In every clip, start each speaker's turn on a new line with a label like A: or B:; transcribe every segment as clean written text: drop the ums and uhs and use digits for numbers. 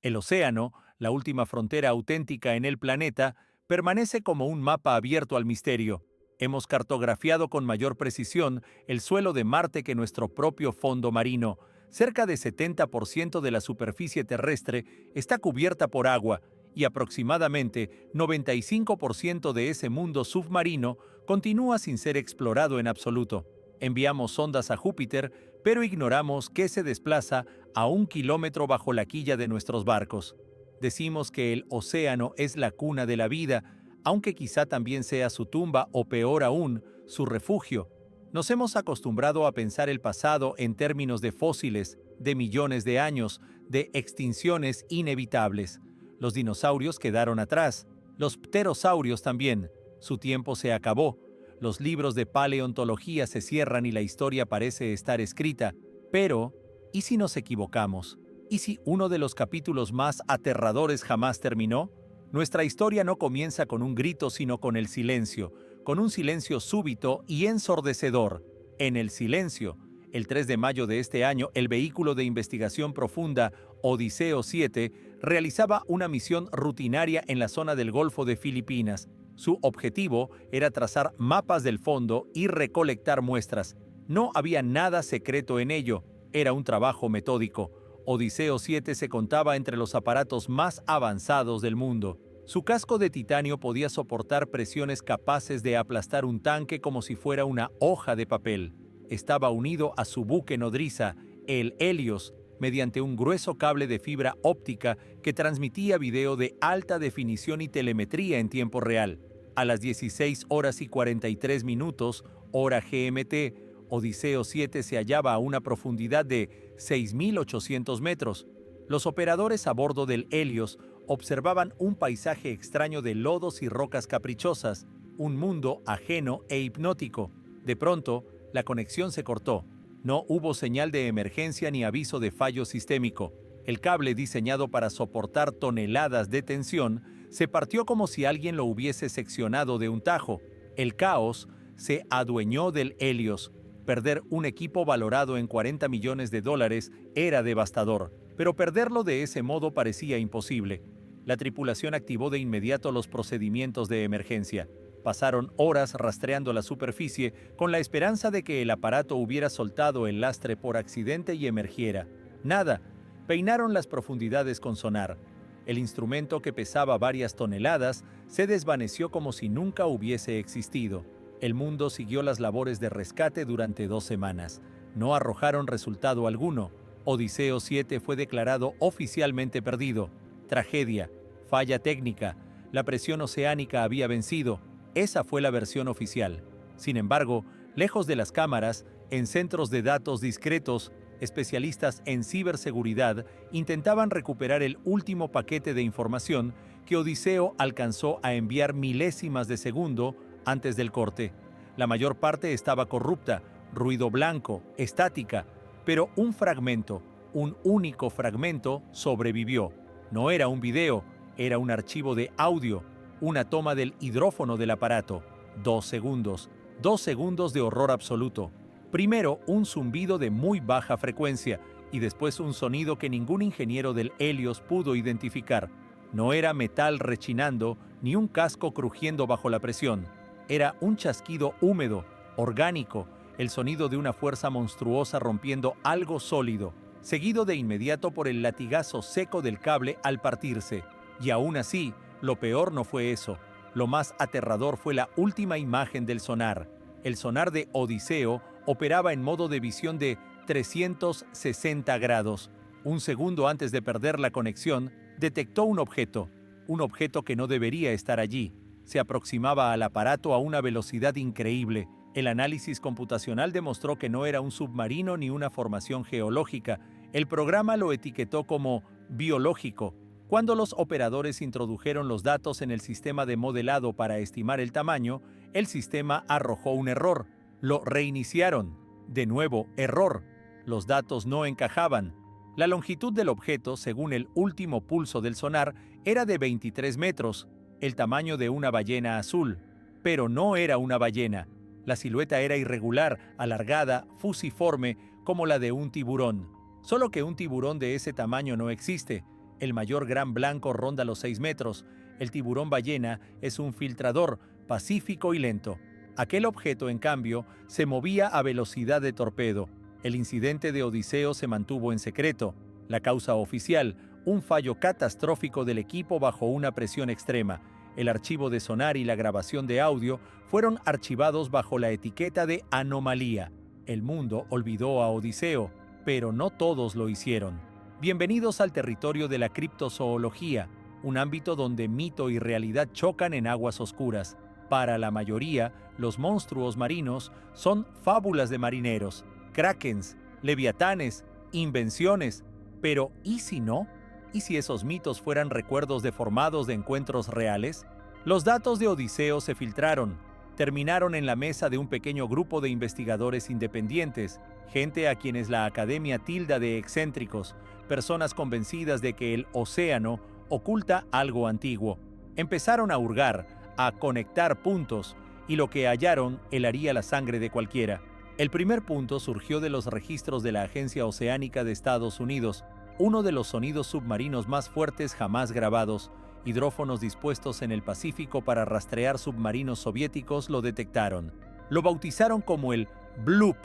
A: El océano, la última frontera auténtica en el planeta, permanece como un mapa abierto al misterio. Hemos cartografiado con mayor precisión el suelo de Marte que nuestro propio fondo marino. Cerca de 70% de la superficie terrestre está cubierta por agua y aproximadamente 95% de ese mundo submarino continúa sin ser explorado en absoluto. Enviamos sondas a Júpiter, pero ignoramos que se desplaza a 1 kilómetro bajo la quilla de nuestros barcos. Decimos que el océano es la cuna de la vida, aunque quizá también sea su tumba o peor aún, su refugio. Nos hemos acostumbrado a pensar el pasado en términos de fósiles, de millones de años, de extinciones inevitables. Los dinosaurios quedaron atrás, los pterosaurios también. Su tiempo se acabó. Los libros de paleontología se cierran y la historia parece estar escrita. Pero, ¿y si nos equivocamos? ¿Y si uno de los capítulos más aterradores jamás terminó? Nuestra historia no comienza con un grito, sino con el silencio, con un silencio súbito y ensordecedor. En el silencio, el 3 de mayo de este año, el vehículo de investigación profunda Odiseo 7 realizaba una misión rutinaria en la zona del Golfo de Filipinas. Su objetivo era trazar mapas del fondo y recolectar muestras. No había nada secreto en ello, era un trabajo metódico. Odiseo 7 se contaba entre los aparatos más avanzados del mundo. Su casco de titanio podía soportar presiones capaces de aplastar un tanque como si fuera una hoja de papel. Estaba unido a su buque nodriza, el Helios, mediante un grueso cable de fibra óptica que transmitía video de alta definición y telemetría en tiempo real. A las 16 horas y 43 minutos, hora GMT, Odiseo 7 se hallaba a una profundidad de 6.800 metros. Los operadores a bordo del Helios observaban un paisaje extraño de lodos y rocas caprichosas, un mundo ajeno e hipnótico. De pronto, la conexión se cortó. No hubo señal de emergencia ni aviso de fallo sistémico. El cable, diseñado para soportar toneladas de tensión, se partió como si alguien lo hubiese seccionado de un tajo. El caos se adueñó del Helios. Perder un equipo valorado en 40 millones de dólares era devastador, pero perderlo de ese modo parecía imposible. La tripulación activó de inmediato los procedimientos de emergencia. Pasaron horas rastreando la superficie con la esperanza de que el aparato hubiera soltado el lastre por accidente y emergiera. Nada. Peinaron las profundidades con sonar. El instrumento, que pesaba varias toneladas, se desvaneció como si nunca hubiese existido. El mundo siguió las labores de rescate durante 2 semanas. No arrojaron resultado alguno. Odiseo 7 fue declarado oficialmente perdido. Tragedia, falla técnica, la presión oceánica había vencido. Esa fue la versión oficial. Sin embargo, lejos de las cámaras, en centros de datos discretos, especialistas en ciberseguridad intentaban recuperar el último paquete de información que Odiseo alcanzó a enviar milésimas de segundo antes del corte. La mayor parte estaba corrupta, ruido blanco, estática, pero un fragmento, un único fragmento, sobrevivió. No era un video, era un archivo de audio, una toma del hidrófono del aparato. 2 segundos, 2 segundos de horror absoluto. Primero un zumbido de muy baja frecuencia y después un sonido que ningún ingeniero del Helios pudo identificar. No era metal rechinando ni un casco crujiendo bajo la presión. Era un chasquido húmedo, orgánico, el sonido de una fuerza monstruosa rompiendo algo sólido, seguido de inmediato por el latigazo seco del cable al partirse. Y aún así, lo peor no fue eso. Lo más aterrador fue la última imagen del sonar. El sonar de Odiseo operaba en modo de visión de 360 grados. Un segundo antes de perder la conexión, detectó un objeto que no debería estar allí. Se aproximaba al aparato a una velocidad increíble. El análisis computacional demostró que no era un submarino ni una formación geológica. El programa lo etiquetó como biológico. Cuando los operadores introdujeron los datos en el sistema de modelado para estimar el tamaño, el sistema arrojó un error. Lo reiniciaron. De nuevo, error. Los datos no encajaban. La longitud del objeto, según el último pulso del sonar, era de 23 metros, el tamaño de una ballena azul. Pero no era una ballena. La silueta era irregular, alargada, fusiforme, como la de un tiburón. Solo que un tiburón de ese tamaño no existe. El mayor gran blanco ronda los 6 metros. El tiburón ballena es un filtrador, pacífico y lento. Aquel objeto, en cambio, se movía a velocidad de torpedo. El incidente de Odiseo se mantuvo en secreto. La causa oficial, un fallo catastrófico del equipo bajo una presión extrema. El archivo de sonar y la grabación de audio fueron archivados bajo la etiqueta de anomalía. El mundo olvidó a Odiseo, pero no todos lo hicieron. Bienvenidos al territorio de la criptozoología, un ámbito donde mito y realidad chocan en aguas oscuras. Para la mayoría, los monstruos marinos son fábulas de marineros, krakens, leviatanes, invenciones. Pero, ¿y si no? ¿Y si esos mitos fueran recuerdos deformados de encuentros reales? Los datos de Odiseo se filtraron. Terminaron en la mesa de un pequeño grupo de investigadores independientes, gente a quienes la academia tilda de excéntricos, personas convencidas de que el océano oculta algo antiguo. Empezaron a hurgar, a conectar puntos, y lo que hallaron helaría la sangre de cualquiera. El primer punto surgió de los registros de la Agencia Oceánica de Estados Unidos, uno de los sonidos submarinos más fuertes jamás grabados. Hidrófonos dispuestos en el Pacífico para rastrear submarinos soviéticos lo detectaron. Lo bautizaron como el bloop.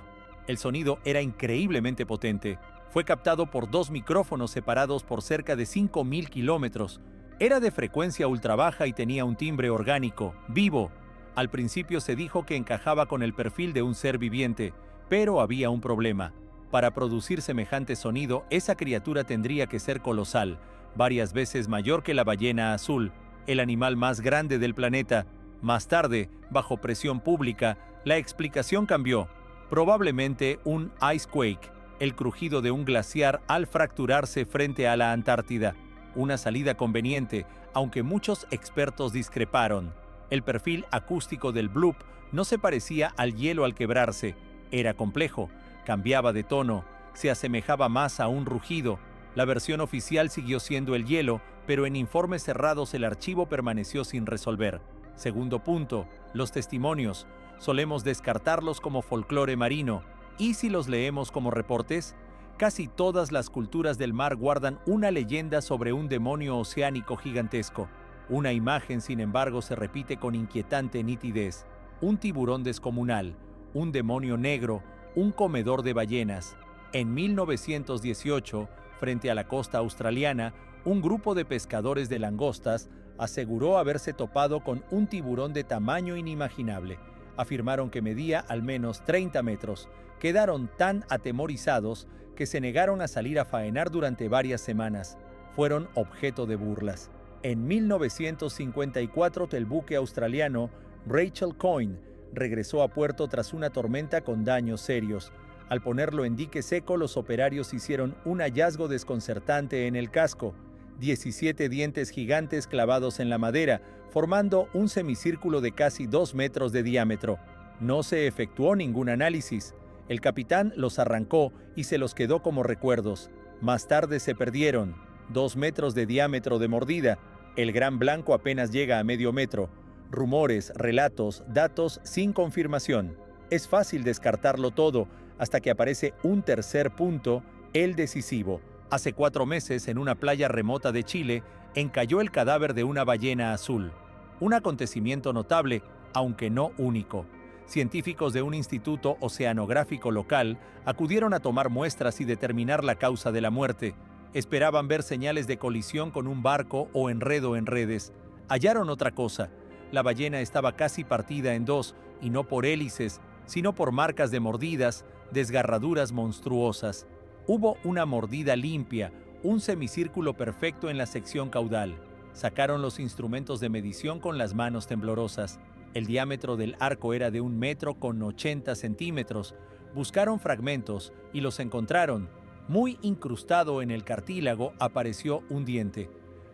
A: El sonido era increíblemente potente. Fue captado por 2 micrófonos separados por cerca de 5.000 kilómetros. Era de frecuencia ultra baja y tenía un timbre orgánico, vivo. Al principio se dijo que encajaba con el perfil de un ser viviente, pero había un problema. Para producir semejante sonido, esa criatura tendría que ser colosal, varias veces mayor que la ballena azul, el animal más grande del planeta. Más tarde, bajo presión pública, la explicación cambió. Probablemente un icequake, el crujido de un glaciar al fracturarse frente a la Antártida. Una salida conveniente, aunque muchos expertos discreparon. El perfil acústico del bloop no se parecía al hielo al quebrarse. Era complejo, cambiaba de tono, se asemejaba más a un rugido. La versión oficial siguió siendo el hielo, pero en informes cerrados el archivo permaneció sin resolver. Segundo punto, los testimonios. Solemos descartarlos como folclore marino. ¿Y si los leemos como reportes? Casi todas las culturas del mar guardan una leyenda sobre un demonio oceánico gigantesco. Una imagen, sin embargo, se repite con inquietante nitidez. Un tiburón descomunal, un demonio negro, un comedor de ballenas. En 1918, frente a la costa australiana, un grupo de pescadores de langostas aseguró haberse topado con un tiburón de tamaño inimaginable. Afirmaron que medía al menos 30 metros. Quedaron tan atemorizados que se negaron a salir a faenar durante varias semanas. Fueron objeto de burlas. En 1954, el buque australiano Rachel Coyne regresó a puerto tras una tormenta con daños serios. Al ponerlo en dique seco, los operarios hicieron un hallazgo desconcertante en el casco: 17 dientes gigantes clavados en la madera, formando un semicírculo de casi 2 metros de diámetro. No se efectuó ningún análisis. El capitán los arrancó y se los quedó como recuerdos. Más tarde se perdieron. 2 metros de diámetro de mordida. El gran blanco apenas llega a medio metro. Rumores, relatos, datos sin confirmación. Es fácil descartarlo todo hasta que aparece un tercer punto, el decisivo. Hace 4 meses, en una playa remota de Chile, encalló el cadáver de una ballena azul. Un acontecimiento notable, aunque no único. Científicos de un instituto oceanográfico local acudieron a tomar muestras y determinar la causa de la muerte. Esperaban ver señales de colisión con un barco o enredo en redes. Hallaron otra cosa. La ballena estaba casi partida en dos, y no por hélices, sino por marcas de mordidas, desgarraduras monstruosas. Hubo una mordida limpia, un semicírculo perfecto en la sección caudal. Sacaron los instrumentos de medición con las manos temblorosas. El diámetro del arco era de 1 metro con 80 centímetros. Buscaron fragmentos y los encontraron. Muy incrustado en el cartílago apareció un diente.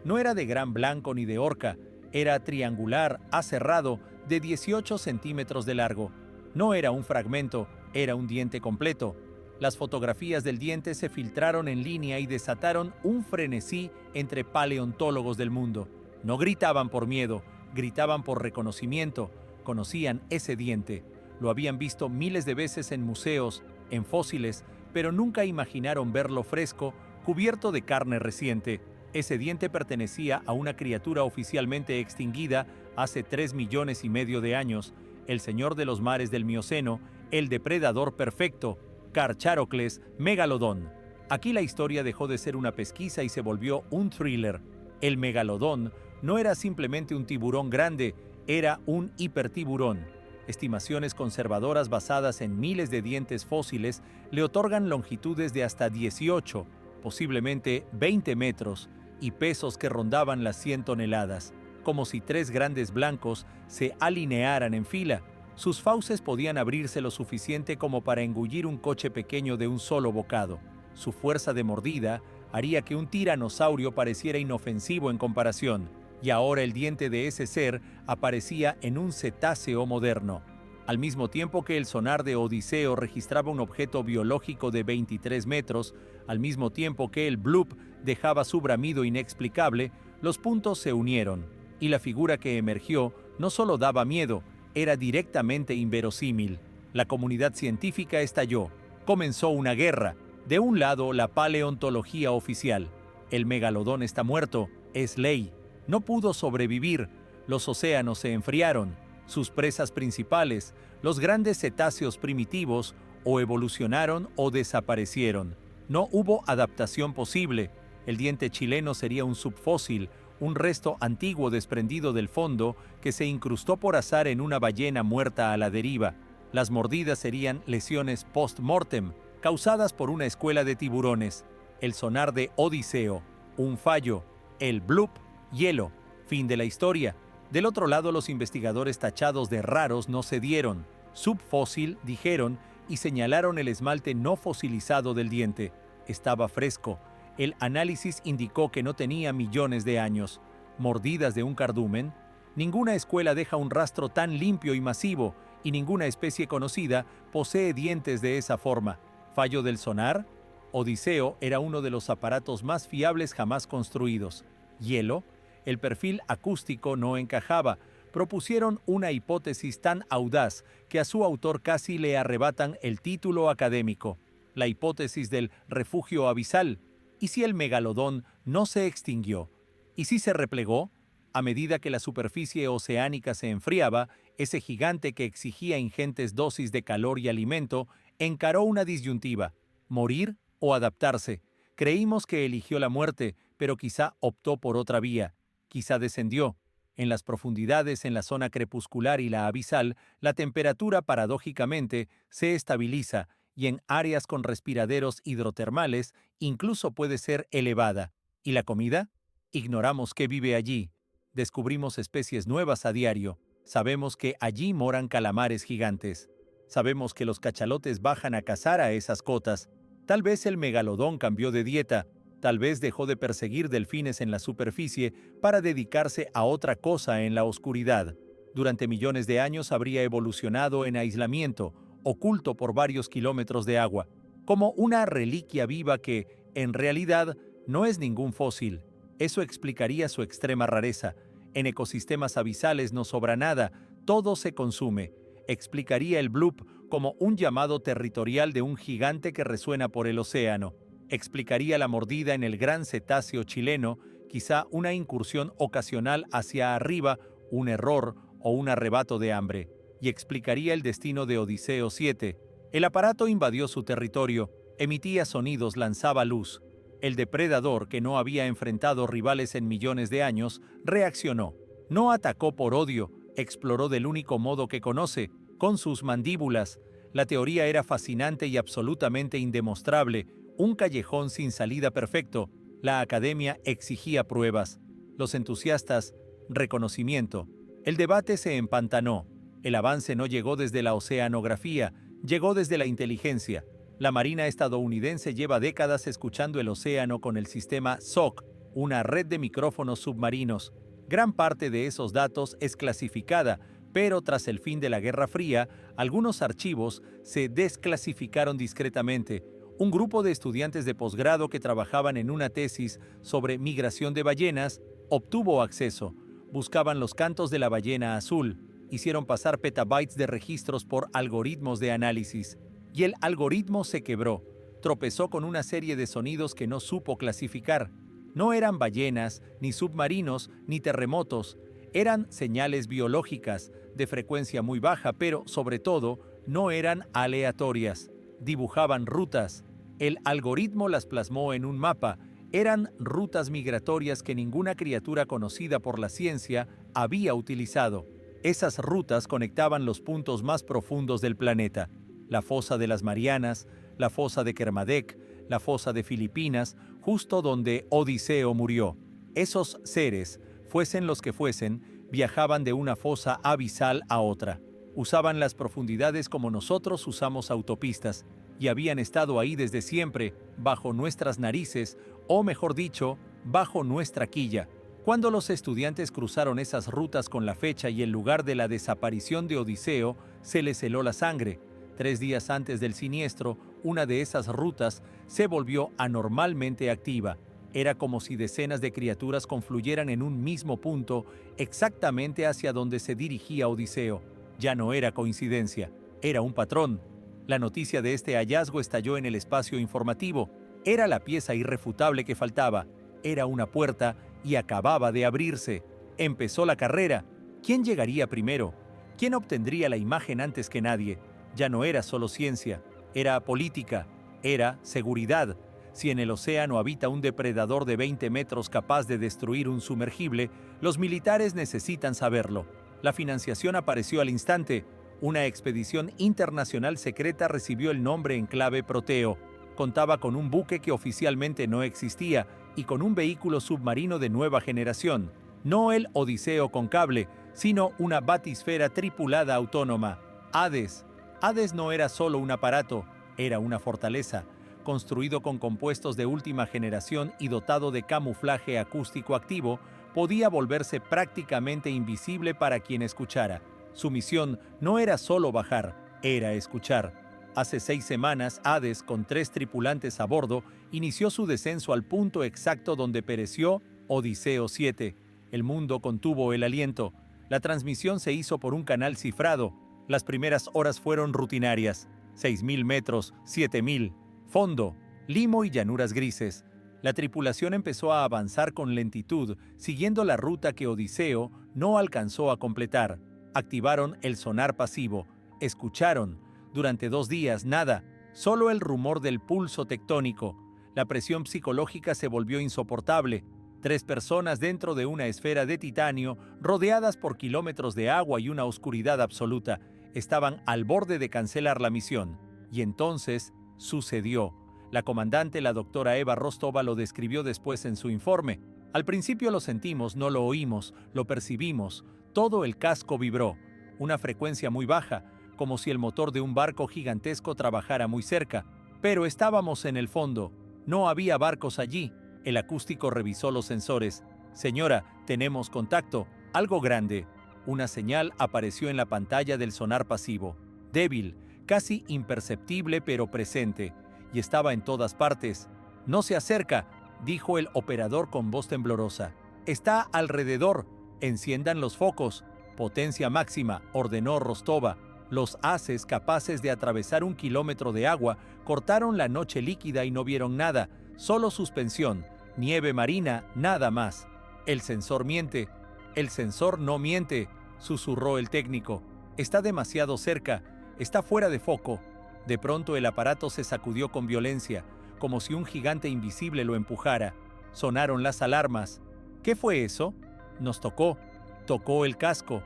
A: No era de gran blanco ni de orca, era triangular, aserrado, de 18 centímetros de largo. No era un fragmento, era un diente completo. Las fotografías del diente se filtraron en línea y desataron un frenesí entre paleontólogos del mundo. No gritaban por miedo, gritaban por reconocimiento. Conocían ese diente. Lo habían visto miles de veces en museos, en fósiles, pero nunca imaginaron verlo fresco, cubierto de carne reciente. Ese diente pertenecía a una criatura oficialmente extinguida hace 3,5 millones de años, el señor de los mares del Mioceno, el depredador perfecto, Carcharodon megalodon. Aquí la historia dejó de ser una pesquisa y se volvió un thriller. El megalodón no era simplemente un tiburón grande, era un hipertiburón. Estimaciones conservadoras basadas en miles de dientes fósiles le otorgan longitudes de hasta 18, posiblemente 20 metros, y pesos que rondaban las 100 toneladas, como si tres grandes blancos se alinearan en fila. Sus fauces podían abrirse lo suficiente como para engullir un coche pequeño de un solo bocado. Su fuerza de mordida haría que un tiranosaurio pareciera inofensivo en comparación, y ahora el diente de ese ser aparecía en un cetáceo moderno. Al mismo tiempo que el sonar de Odiseo registraba un objeto biológico de 23 metros, al mismo tiempo que el bloop dejaba su bramido inexplicable, los puntos se unieron, y la figura que emergió no solo daba miedo, era directamente inverosímil. La comunidad científica estalló. Comenzó una guerra. De un lado, la paleontología oficial. El megalodón está muerto, es ley. No pudo sobrevivir. Los océanos se enfriaron. Sus presas principales, los grandes cetáceos primitivos, o evolucionaron o desaparecieron. No hubo adaptación posible. El diente chileno sería un subfósil, un resto antiguo desprendido del fondo que se incrustó por azar en una ballena muerta a la deriva. Las mordidas serían lesiones post-mortem, causadas por una escuela de tiburones. El sonar de Odiseo, un fallo. El bloop, hielo. Fin de la historia. Del otro lado, los investigadores tachados de raros no cedieron. Subfósil, dijeron, y señalaron el esmalte no fosilizado del diente. Estaba fresco. El análisis indicó que no tenía millones de años. ¿Mordidas de un cardumen? Ninguna escuela deja un rastro tan limpio y masivo, y ninguna especie conocida posee dientes de esa forma. ¿Fallo del sonar? Odiseo era uno de los aparatos más fiables jamás construidos. ¿Hielo? El perfil acústico no encajaba. Propusieron una hipótesis tan audaz que a su autor casi le arrebatan el título académico. La hipótesis del refugio abisal. ¿Y si el megalodón no se extinguió? ¿Y si se replegó? A medida que la superficie oceánica se enfriaba, ese gigante que exigía ingentes dosis de calor y alimento encaró una disyuntiva: morir o adaptarse. Creímos que eligió la muerte, pero quizá optó por otra vía. Quizá descendió. En las profundidades, en la zona crepuscular y la abisal, la temperatura paradójicamente se estabiliza, y en áreas con respiraderos hidrotermales incluso puede ser elevada. ¿Y la comida? Ignoramos qué vive allí. Descubrimos especies nuevas a diario. Sabemos que allí moran calamares gigantes. Sabemos que los cachalotes bajan a cazar a esas cotas. Tal vez el megalodón cambió de dieta. Tal vez dejó de perseguir delfines en la superficie para dedicarse a otra cosa en la oscuridad. Durante millones de años habría evolucionado en aislamiento, oculto por varios kilómetros de agua, como una reliquia viva que, en realidad, no es ningún fósil. Eso explicaría su extrema rareza. En ecosistemas abisales no sobra nada, todo se consume. Explicaría el bloop como un llamado territorial de un gigante que resuena por el océano. Explicaría la mordida en el gran cetáceo chileno, quizá una incursión ocasional hacia arriba, un error o un arrebato de hambre. Y explicaría el destino de Odiseo 7. El aparato invadió su territorio, emitía sonidos, lanzaba luz. El depredador, que no había enfrentado rivales en millones de años, reaccionó. No atacó por odio, exploró del único modo que conoce, con sus mandíbulas. La teoría era fascinante y absolutamente indemostrable, un callejón sin salida perfecto. La academia exigía pruebas. Los entusiastas, reconocimiento. El debate se empantanó. El avance no llegó desde la oceanografía, llegó desde la inteligencia. La Marina estadounidense lleva décadas escuchando el océano con el sistema SOC, una red de micrófonos submarinos. Gran parte de esos datos es clasificada, pero tras el fin de la Guerra Fría, algunos archivos se desclasificaron discretamente. Un grupo de estudiantes de posgrado que trabajaban en una tesis sobre migración de ballenas obtuvo acceso. Buscaban los cantos de la ballena azul. Hicieron pasar petabytes de registros por algoritmos de análisis. Y el algoritmo se quebró. Tropezó con una serie de sonidos que no supo clasificar. No eran ballenas, ni submarinos, ni terremotos. Eran señales biológicas, de frecuencia muy baja, pero, sobre todo, no eran aleatorias. Dibujaban rutas. El algoritmo las plasmó en un mapa. Eran rutas migratorias que ninguna criatura conocida por la ciencia había utilizado. Esas rutas conectaban los puntos más profundos del planeta: la fosa de las Marianas, la fosa de Kermadec, la fosa de Filipinas, justo donde Odiseo murió. Esos seres, fuesen los que fuesen, viajaban de una fosa abisal a otra. Usaban las profundidades como nosotros usamos autopistas, y habían estado ahí desde siempre, bajo nuestras narices, o mejor dicho, bajo nuestra quilla. Cuando los estudiantes cruzaron esas rutas con la fecha y el lugar de la desaparición de Odiseo, se les heló la sangre. 3 días antes del siniestro, una de esas rutas se volvió anormalmente activa. Era como si decenas de criaturas confluyeran en un mismo punto, exactamente hacia donde se dirigía Odiseo. Ya no era coincidencia, era un patrón. La noticia de este hallazgo estalló en el espacio informativo. Era la pieza irrefutable que faltaba. Era una puerta y acababa de abrirse. Empezó la carrera. ¿Quién llegaría primero? ¿Quién obtendría la imagen antes que nadie? Ya no era solo ciencia, era política, era seguridad. Si en el océano habita un depredador de 20 metros capaz de destruir un sumergible, los militares necesitan saberlo. La financiación apareció al instante. Una expedición internacional secreta recibió el nombre en clave Proteo. Contaba con un buque que oficialmente no existía y con un vehículo submarino de nueva generación. No el Odiseo con cable, sino una batisfera tripulada autónoma. Hades. Hades no era solo un aparato, era una fortaleza, construido con compuestos de última generación y dotado de camuflaje acústico activo. Podía volverse prácticamente invisible para quien escuchara. Su misión no era solo bajar, era escuchar. Hace 6 semanas, Hades, con 3 tripulantes a bordo, inició su descenso al punto exacto donde pereció Odiseo 7. El mundo contuvo el aliento. La transmisión se hizo por un canal cifrado. Las primeras horas fueron rutinarias. 6.000 metros, 7.000. Fondo, limo y llanuras grises. La tripulación empezó a avanzar con lentitud, siguiendo la ruta que Odiseo no alcanzó a completar. Activaron el sonar pasivo. Escucharon. Durante 2 días, nada. Solo el rumor del pulso tectónico. La presión psicológica se volvió insoportable. 3 personas dentro de una esfera de titanio, rodeadas por kilómetros de agua y una oscuridad absoluta, estaban al borde de cancelar la misión. Y entonces sucedió. La comandante, la doctora Eva Rostova, lo describió después en su informe. Al principio lo sentimos, no lo oímos, lo percibimos. Todo el casco vibró. Una frecuencia muy baja, como si el motor de un barco gigantesco trabajara muy cerca. Pero estábamos en el fondo. No había barcos allí. El acústico revisó los sensores. Señora, tenemos contacto. Algo grande. Una señal apareció en la pantalla del sonar pasivo. Débil, casi imperceptible pero presente. Y estaba en todas partes. No se acerca, dijo el operador con voz temblorosa. Está alrededor. Enciendan los focos. Potencia máxima, ordenó Rostova. Los haces, capaces de atravesar 1 kilómetro de agua, cortaron la noche líquida y no vieron nada, solo suspensión, nieve marina, nada más. El sensor miente. El sensor no miente, susurró el técnico. Está demasiado cerca, está fuera de foco. De pronto el aparato se sacudió con violencia, como si un gigante invisible lo empujara. Sonaron las alarmas. ¿Qué fue eso? Nos tocó. Tocó el casco.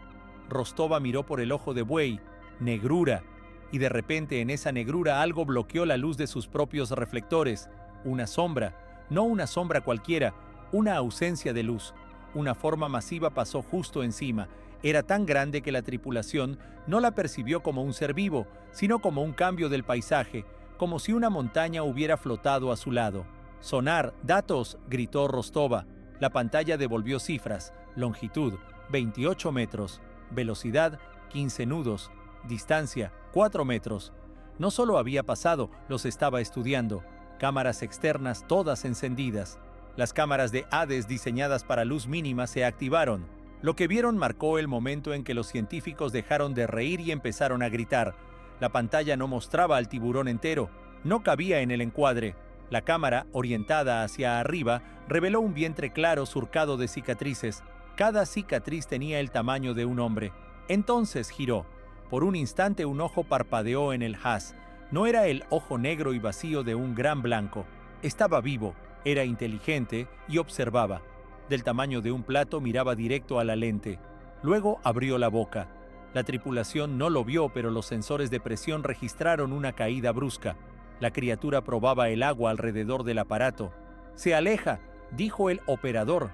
A: Rostova miró por el ojo de buey. Negrura. Y de repente en esa negrura algo bloqueó la luz de sus propios reflectores. Una sombra. No una sombra cualquiera. Una ausencia de luz. Una forma masiva pasó justo encima. Era tan grande que la tripulación no la percibió como un ser vivo, sino como un cambio del paisaje, como si una montaña hubiera flotado a su lado. Sonar, datos, gritó Rostova. La pantalla devolvió cifras. Longitud, 28 metros. Velocidad, 15 nudos. Distancia, 4 metros. No solo había pasado, los estaba estudiando. Cámaras externas todas encendidas. Las cámaras de Hades diseñadas para luz mínima se activaron. Lo que vieron marcó el momento en que los científicos dejaron de reír y empezaron a gritar. La pantalla no mostraba al tiburón entero. No cabía en el encuadre. La cámara, orientada hacia arriba, reveló un vientre claro surcado de cicatrices. Cada cicatriz tenía el tamaño de un hombre. Entonces giró. Por un instante un ojo parpadeó en el haz. No era el ojo negro y vacío de un gran blanco. Estaba vivo, era inteligente y observaba. Del tamaño de un plato miraba directo a la lente. Luego abrió la boca. La tripulación no lo vio, pero los sensores de presión registraron una caída brusca. La criatura probaba el agua alrededor del aparato. «Se aleja», dijo el operador.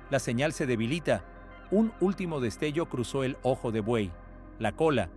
A: La señal se debilita. Un último destello cruzó el ojo de buey. La cola,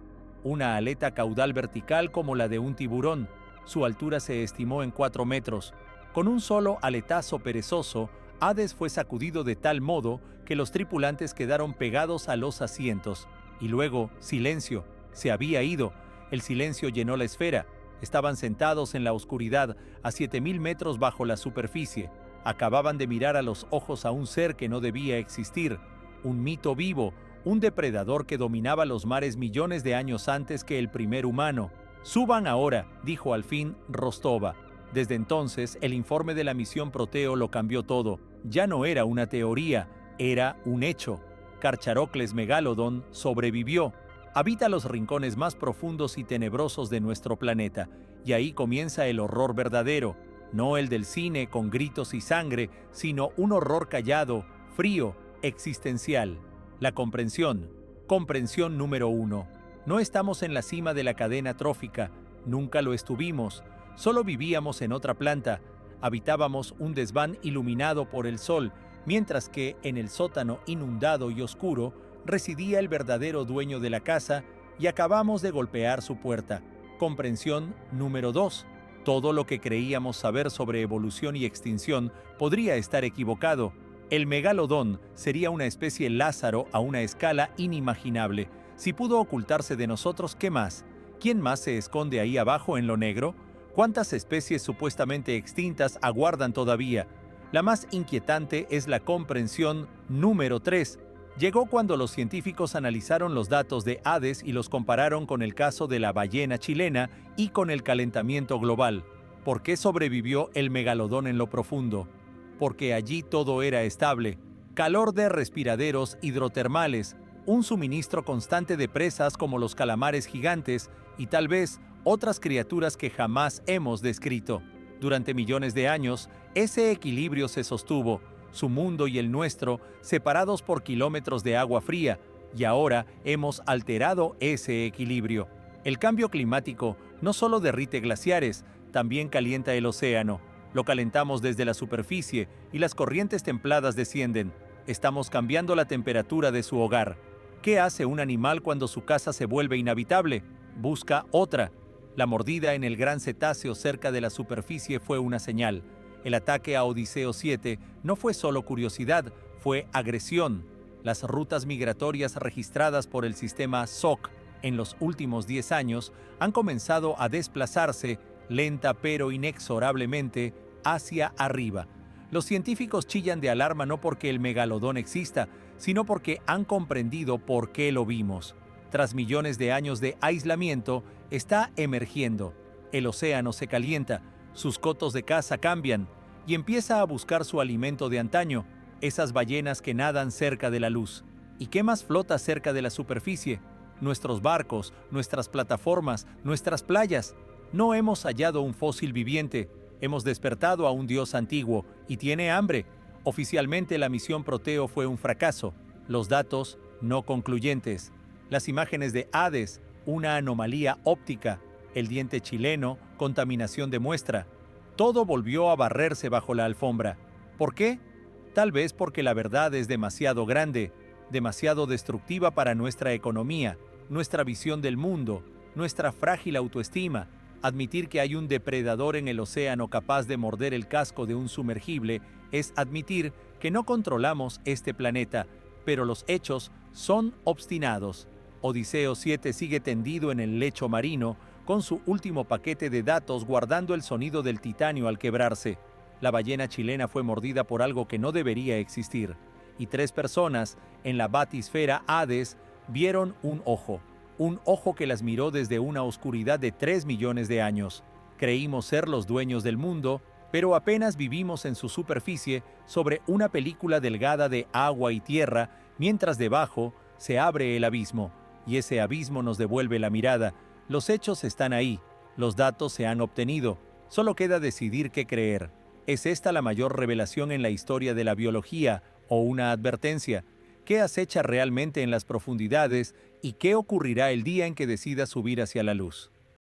A: una aleta caudal vertical como la de un tiburón. Su altura se estimó en 4 metros. Con un solo aletazo perezoso, Hades fue sacudido de tal modo que los tripulantes quedaron pegados a los asientos. Y luego, silencio. Se había ido. El silencio llenó la esfera. Estaban sentados en la oscuridad, a 7000 metros bajo la superficie. Acababan de mirar a los ojos a un ser que no debía existir. Un mito vivo, un depredador que dominaba los mares millones de años antes que el primer humano. «Suban ahora», dijo al fin Rostova. Desde entonces, el informe de la misión Proteo lo cambió todo. Ya no era una teoría, era un hecho. Carcharocles Megalodon sobrevivió. Habita los rincones más profundos y tenebrosos de nuestro planeta, y ahí comienza el horror verdadero, no el del cine con gritos y sangre, sino un horror callado, frío, existencial. La comprensión. Comprensión número 1. No estamos en la cima de la cadena trófica, nunca lo estuvimos, solo vivíamos en otra planta, habitábamos un desván iluminado por el sol, mientras que en el sótano inundado y oscuro residía el verdadero dueño de la casa y acabamos de golpear su puerta. Comprensión número 2. Todo lo que creíamos saber sobre evolución y extinción podría estar equivocado. El megalodón sería una especie Lázaro a una escala inimaginable. Si pudo ocultarse de nosotros, ¿qué más? ¿Quién más se esconde ahí abajo en lo negro? ¿Cuántas especies supuestamente extintas aguardan todavía? La más inquietante es la comprensión número 3. Llegó cuando los científicos analizaron los datos de Hades y los compararon con el caso de la ballena chilena y con el calentamiento global. ¿Por qué sobrevivió el megalodón en lo profundo? Porque allí todo era estable. Calor de respiraderos hidrotermales, un suministro constante de presas como los calamares gigantes y tal vez otras criaturas que jamás hemos descrito. Durante millones de años, ese equilibrio se sostuvo, su mundo y el nuestro separados por kilómetros de agua fría, y ahora hemos alterado ese equilibrio. El cambio climático no solo derrite glaciares, también calienta el océano. Lo calentamos desde la superficie y las corrientes templadas descienden. Estamos cambiando la temperatura de su hogar. ¿Qué hace un animal cuando su casa se vuelve inhabitable? Busca otra. La mordida en el gran cetáceo cerca de la superficie fue una señal. El ataque a Odiseo 7 no fue solo curiosidad, fue agresión. Las rutas migratorias registradas por el sistema SOC en los últimos 10 años han comenzado a desplazarse, lenta pero inexorablemente, hacia arriba. Los científicos chillan de alarma no porque el megalodón exista, sino porque han comprendido por qué lo vimos. Tras millones de años de aislamiento, está emergiendo. El océano se calienta, sus cotos de caza cambian y empieza a buscar su alimento de antaño, esas ballenas que nadan cerca de la luz. ¿Y qué más flota cerca de la superficie? Nuestros barcos, nuestras plataformas, nuestras playas. No hemos hallado un fósil viviente, hemos despertado a un dios antiguo y tiene hambre. Oficialmente la misión Proteo fue un fracaso, los datos no concluyentes. Las imágenes de Hades, una anomalía óptica, el diente chileno, contaminación de muestra. Todo volvió a barrerse bajo la alfombra. ¿Por qué? Tal vez porque la verdad es demasiado grande, demasiado destructiva para nuestra economía, nuestra visión del mundo, nuestra frágil autoestima. Admitir que hay un depredador en el océano capaz de morder el casco de un sumergible es admitir que no controlamos este planeta, pero los hechos son obstinados. Odiseo 7 sigue tendido en el lecho marino, con su último paquete de datos guardando el sonido del titanio al quebrarse. La ballena chilena fue mordida por algo que no debería existir, y 3 personas en la batisfera Hades vieron un ojo que las miró desde una oscuridad de 3 millones de años. Creímos ser los dueños del mundo, pero apenas vivimos en su superficie sobre una película delgada de agua y tierra, mientras debajo se abre el abismo, y ese abismo nos devuelve la mirada. Los hechos están ahí, los datos se han obtenido, solo queda decidir qué creer. ¿Es esta la mayor revelación en la historia de la biología o una advertencia? ¿Qué acecha realmente en las profundidades y qué ocurrirá el día en que decida subir hacia la luz?